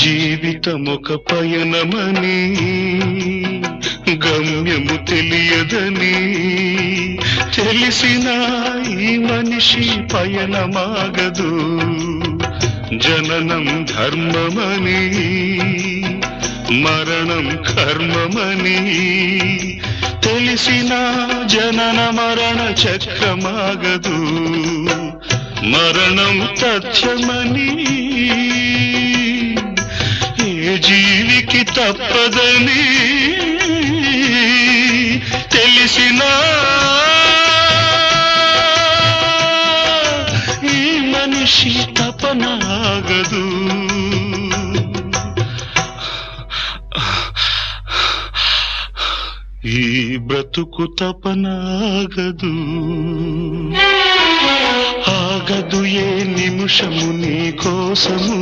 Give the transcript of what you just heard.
జీవితమొక పయనమని గమ్యము తెలియదని తెలిసిన ఈ మనిషి పయనమాగదు. జననం ధర్మమని మరణం కర్మమని తెలిసిన జనన మరణ చక్రమాగదు. మరణం తథ్యమని ఏ జీవికి తప్పదని తెలిసిన ఈ మనిషి తపనాగదు. ఈ బ్రతుకు తపనాగదు. ఆగదు ఏ నిమిషము నీ కోసము,